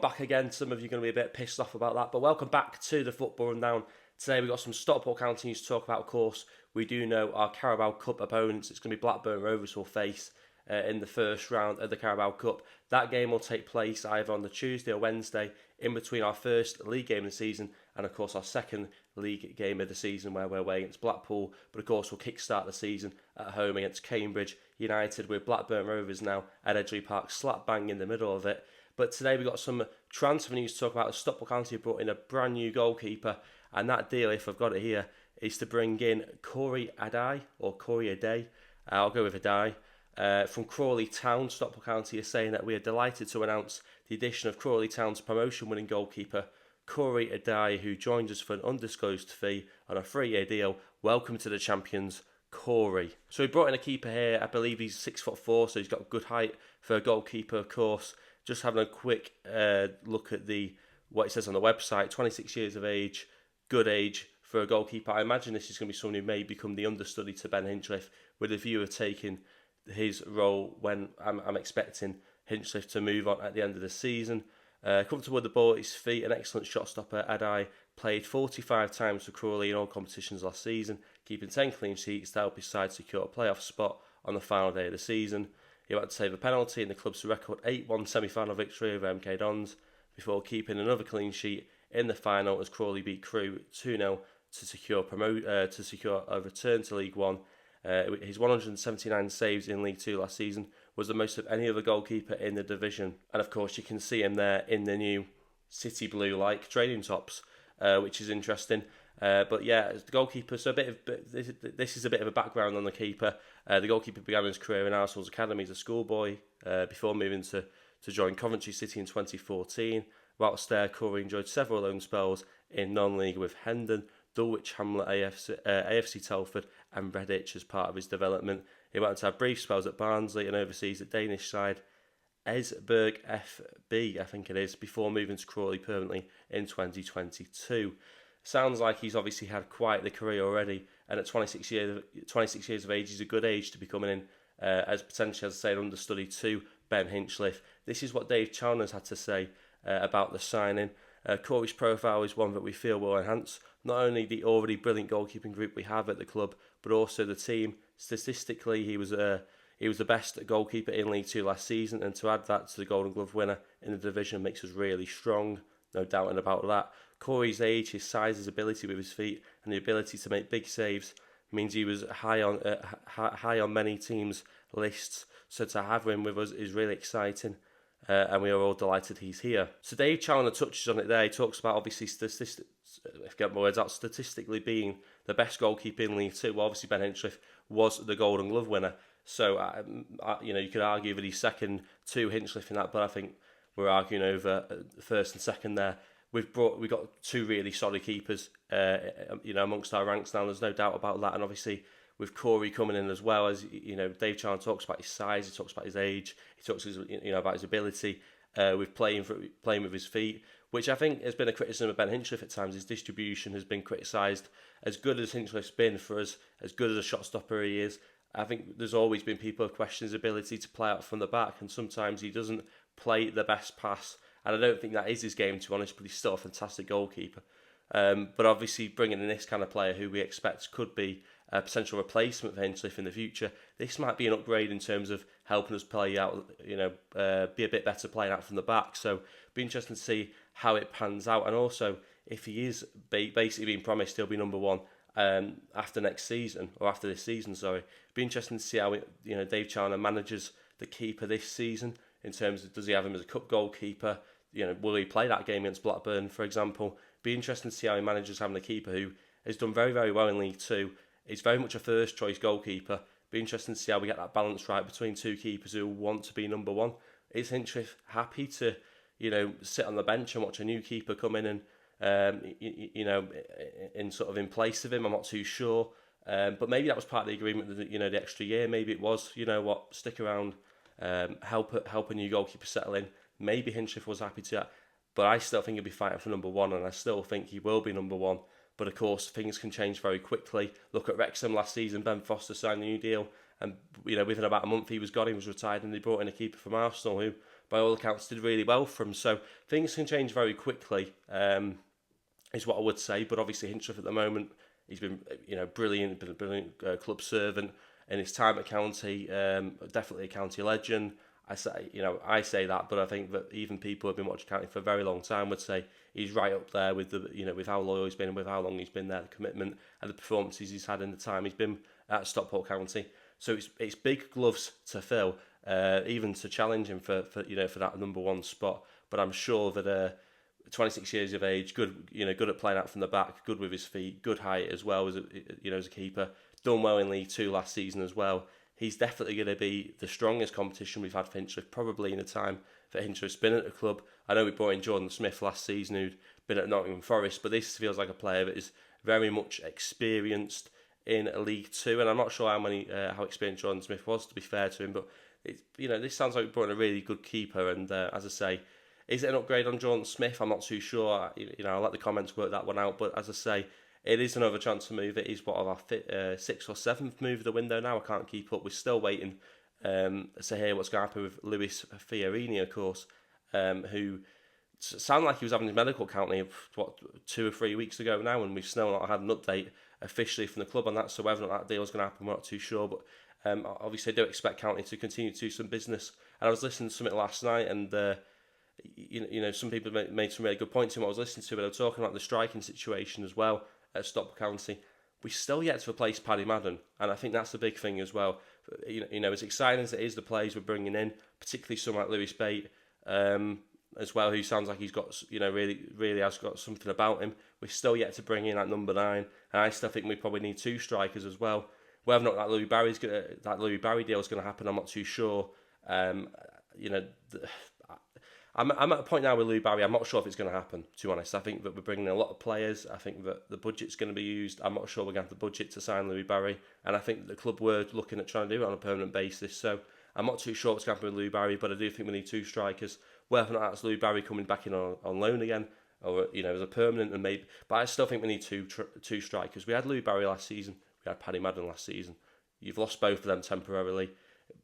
back again. Some of you are going to be a bit pissed off about that, but welcome back to the Football Rundown. Today we've got some Stockport County news to talk about, of course. We do know our Carabao Cup opponents. It's going to be Blackburn Rovers will face in the first round of the Carabao Cup. That game will take place either on the Tuesday or Wednesday in between our first league game of the season and, of course, our second league game of the season where we're away against Blackpool. But, of course, we'll kick-start the season at home against Cambridge United with Blackburn Rovers now at Edgeley Park, slap bang in the middle of it. But today we've got some transfer news to talk about. Stockport County have brought in a brand new goalkeeper, and that deal, if I've got it here, is to bring in Corey Addai, or Corey Addai. I'll go with Addai. From Crawley Town, Stockport County is saying that we are delighted to announce the addition of Crawley Town's promotion-winning goalkeeper, Corey Addai, who joins us for an undisclosed fee on a 3-year deal. Welcome to the champions, Corey. So we brought in a keeper here. I believe he's 6'4", so he's got good height for a goalkeeper, of course. Just having a quick look at what it says on the website, 26 years of age, good age for a goalkeeper. I imagine this is going to be someone who may become the understudy to Ben Hinchliffe with a view of taking his role when I'm expecting Hinchliffe to move on at the end of the season. Comfortable with the ball at his feet, an excellent shot stopper. Addai played 45 times for Crawley in all competitions last season, keeping 10 clean sheets to help his side secure a playoff spot on the final day of the season. He had to save a penalty in the club's record 8-1 semi-final victory over MK Dons before keeping another clean sheet in the final as Crawley beat Crewe 2-0 to secure a return to League One. His 179 saves in League Two last season was the most of any other goalkeeper in the division. And of course you can see him there in the new city blue-like training tops, which is interesting. But yeah, the goalkeeper, so this is a bit of a background on the keeper. The goalkeeper began his career in Arsenal's academy as a schoolboy before moving to join Coventry City in 2014. Whilst there, Corey enjoyed several loan spells in non-league with Hendon, Dulwich Hamlet AFC Telford and Redditch as part of his development. He went on to have brief spells at Barnsley and overseas at Danish side Esbjerg FB, I think it is, before moving to Crawley permanently in 2022. Sounds like he's obviously had quite the career already, and at 26 years of age, he's a good age to be coming in as potentially, as I say, an understudy to Ben Hinchliffe. This is what Dave Chalmers had to say about the signing. Corey's profile is one that we feel will enhance not only the already brilliant goalkeeping group we have at the club, but also the team. Statistically, he was the best goalkeeper in League Two last season, and to add that to the Golden Glove winner in the division makes us really strong, no doubting about that. Corey's age, his size, his ability with his feet, and the ability to make big saves means he was high on many teams' lists. So to have him with us is really exciting. And we are all delighted he's here. So Dave Challoner touches on it there. He talks about obviously statistically being the best goalkeeper in League Two. Well, obviously Ben Hinchliffe was the Golden Glove winner. So you could argue that he's second to Hinchliffe in that, but I think we're arguing over first and second there. We've got two really solid keepers, amongst our ranks now. There's no doubt about that, and obviously, with Corey coming in as well, as Dave Chalmers talks about his size, he talks about his age, he talks about his ability with playing with his feet, which I think has been a criticism of Ben Hinchliffe at times. His distribution has been criticised. As good as Hinchliffe's been for us, as good as a shot stopper he is, I think there's always been people who question his ability to play out from the back, and sometimes he doesn't play the best pass, and I don't think that is his game, to be honest, but he's still a fantastic goalkeeper. But obviously bringing in this kind of player who we expect could be a potential replacement for Hinchliffe in the future, this might be an upgrade in terms of helping us play out, be a bit better playing out from the back. So be interesting to see how it pans out, and also if he is basically being promised he'll be number one after this season. Be interesting to see how Dave Chalmers manages the keeper this season in terms of, does he have him as a cup goalkeeper? Will he play that game against Blackburn, for example? Be interesting to see how he manages having a keeper who has done very, very well in League Two. He's very much a first choice goalkeeper. Be interesting to see how we get that balance right between two keepers who want to be number one. Is Hinchliffe happy to, sit on the bench and watch a new keeper come in and, in place of him? I'm not too sure. But maybe that was part of the agreement, the extra year. Maybe it was, stick around, help a new goalkeeper settle in. Maybe Hinchliffe was happy to that. But I still think he'll be fighting for number one, and I still think he will be number one. But of course, things can change very quickly. Look at Wrexham last season. Ben Foster signed a new deal, and within about a month he was gone. He was retired, and they brought in a keeper from Arsenal who by all accounts did really well for him. So things can change very quickly, is what I would say. But obviously Hinchliffe at the moment, he's been brilliant, been a brilliant club servant in his time at County, definitely a County legend. I say that, but I think that even people who have been watching County for a very long time would say he's right up there with with how loyal he's been, with how long he's been there, the commitment and the performances he's had in the time he's been at Stockport County. So it's big gloves to fill, even to challenge him for that number one spot. But I'm sure that 26 years of age, good at playing out from the back, good with his feet, good height as well as a keeper, done well in League Two last season as well. He's definitely going to be the strongest competition we've had for Hinchliffe, probably in the time that Hinchliffe been at the club. I know we brought in Jordan Smith last season, who'd been at Nottingham Forest, but this feels like a player that is very much experienced in League Two, and I'm not sure how experienced Jordan Smith was, to be fair to him, but this sounds like we brought in a really good keeper, and as I say, is it an upgrade on Jordan Smith? I'm not too sure. I'll let the comments work that one out, but as I say, it is another transfer move. It is our sixth or seventh move of the window now. I can't keep up. We're still waiting to hear what's going to happen with Luis Fiorini, of course, who sounded like he was having his medical county 2 or 3 weeks ago now, and we've still not had an update officially from the club on that. So whether or not that deal is going to happen, we're not too sure. But obviously, I do expect County to continue to do some business. And I was listening to something last night, and some people made some really good points in what I was listening to, but they were talking about the striking situation as well at Stockport County. We're still yet to replace Paddy Madden, and I think that's the big thing as well. As exciting as it is, the players we're bringing in, particularly someone like Lewis Bate, as well, who sounds like he's got, really has got something about him. We're still yet to bring in that number 9, and I still think we probably need 2 strikers as well. Whether or not that Louis Barry deal is going to happen, I'm not too sure. I'm at a point now with Louis Barry. I'm not sure if it's going to happen, to be honest. I think that we're bringing in a lot of players. I think that the budget's going to be used. I'm not sure we're going to have the budget to sign Louis Barry. And I think the club were looking at trying to do it on a permanent basis. So I'm not too sure what's going to happen with Louis Barry, but I do think we need 2 strikers. Whether or not that's Louis Barry coming back in on loan again, or as a permanent, and maybe. But I still think we need two strikers. We had Louis Barry last season. We had Paddy Madden last season. You've lost both of them temporarily.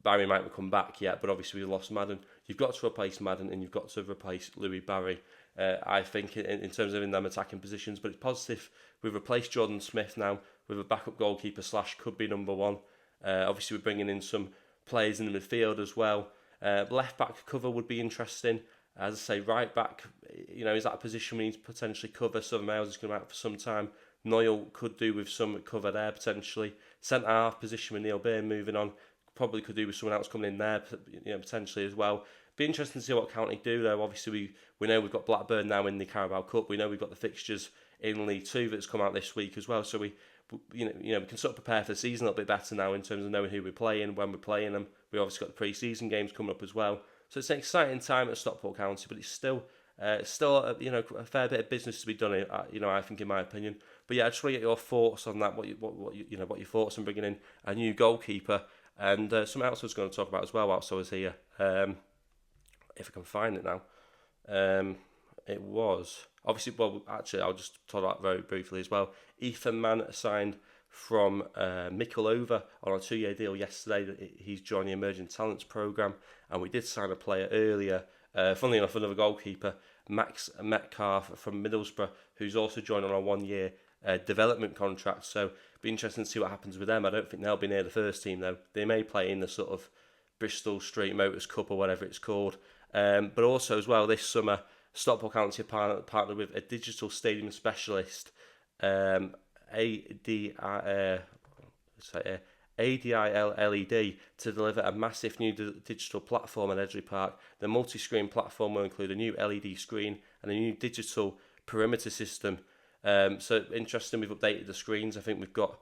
Barry might not come back yet, but obviously we lost Madden. You've got to replace Madden, and you've got to replace Louis Barry. I think in terms of in them attacking positions, but it's positive. We've replaced Jordan Smith now with a backup goalkeeper / could be number 1. Obviously we're bringing in some players in the midfield as well. Left back cover would be interesting. As I say, right back, is that a position we need to potentially cover? Southern Wales is going to be out for some time. Noyle could do with some cover there potentially. Centre half position with Neil Bairn moving on. Probably could do with someone else coming in there, potentially as well. Be interesting to see what County do though. Obviously we know we've got Blackburn now in the Carabao Cup. We know we've got the fixtures in League 2 that's come out this week as well. So we can sort of prepare for the season a little bit better now in terms of knowing who we're playing, when we're playing them. We obviously got the pre-season games coming up as well. So it's an exciting time at Stockport County, but it's still a fair bit of business to be done. I think, in my opinion. But yeah, I just want to get your thoughts on that. What your thoughts on bringing in a new goalkeeper, and something else I was going to talk about as well whilst I was here. If I can find it now, it was obviously. Well, actually, I'll just talk about very briefly as well. Ethan Mann signed from Mikulova on a 2-year deal yesterday. He's joined the Emerging Talents programme, and we did sign a player earlier, funnily enough, another goalkeeper, Max Metcalf from Middlesbrough, who's also joined on a 1-year development contract. So it'll be interesting to see what happens with them. I don't think they'll be near the first team though. They may play in the sort of Bristol Street Motors Cup or whatever it's called. But also as well, this summer, Stockport County partnered with a digital stadium specialist, ADIL LED, to deliver a massive new digital platform at Edgeley Park. The multi-screen platform will include a new LED screen and a new digital perimeter system. So interesting, we've updated the screens. I think we've got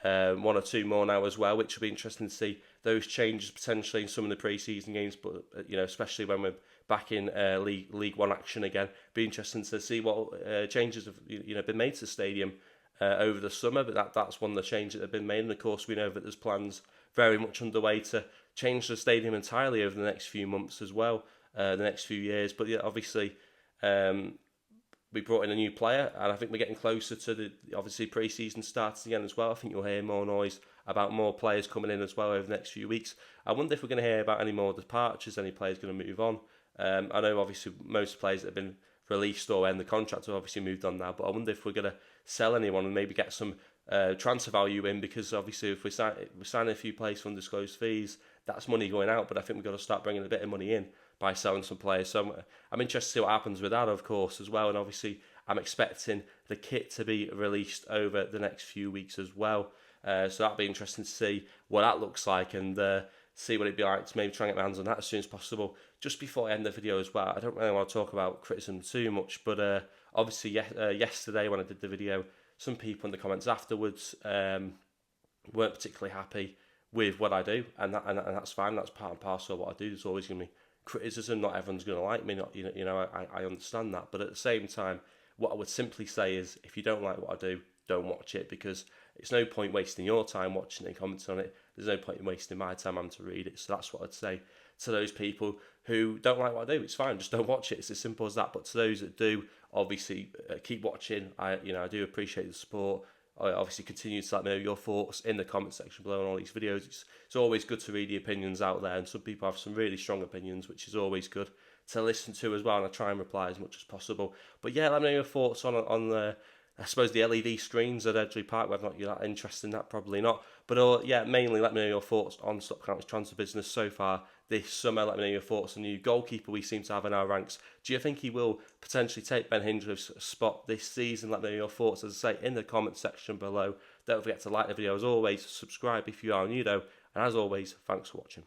1 or 2 more now as well, which will be interesting to see those changes potentially in some of the pre-season games, but especially when we're back in League 1 action again. Be interesting to see what changes have been made to the stadium over the summer, but that's one of the changes that have been made. And of course we know that there's plans very much underway to change the stadium entirely over the next few months as well, the next few years. But yeah, obviously we brought in a new player, and I think we're getting closer to the obviously pre-season starting again as well. I think you'll hear more noise about more players coming in as well over the next few weeks. I wonder if we're going to hear about any more departures, any players going to move on. I know obviously most players that have been released or end the contract have obviously moved on now, but I wonder if we're going to sell anyone and maybe get some transfer value in, because obviously if we're signing a few players for undisclosed fees, that's money going out, but I think we've got to start bringing a bit of money in by selling some players. So I'm interested to see what happens with that, of course, as well. And obviously I'm expecting the kit to be released over the next few weeks as well. So that'll be interesting to see what that looks like, and see what it'd be like to maybe try and get my hands on that as soon as possible. Just before I end the video as well, I don't really want to talk about criticism too much, but obviously yesterday when I did the video, some people in the comments afterwards weren't particularly happy with what I do, and that's fine. That's part and parcel of what I do. There's always going to be criticism. Not everyone's going to like me. I understand that, but at the same time, what I would simply say is, if you don't like what I do, don't watch it, because it's no point wasting your time watching it and commenting on it. There's no point in wasting my time having to read it. So that's what I'd say to those people who don't like what I do. It's fine, just don't watch it. It's as simple as that. But to those that do, obviously keep watching. I do appreciate the support. I obviously continue to let me know your thoughts in the comment section below on all these videos. It's always good to read the opinions out there, and some people have some really strong opinions, which is always good to listen to as well, and I try and reply as much as possible. But yeah, let me know your thoughts on the, I suppose, the LED screens at Edgeley Park. Whether or not you're that interested in that, probably not. But yeah, mainly let me know your thoughts on Stockport County's transfer business so far this summer. Let me know your thoughts on the new goalkeeper we seem to have in our ranks. Do you think he will potentially take Ben Hinchlife's spot this season? Let me know your thoughts, as I say, in the comment section below. Don't forget to like the video as always, subscribe if you are new though, and as always, thanks for watching.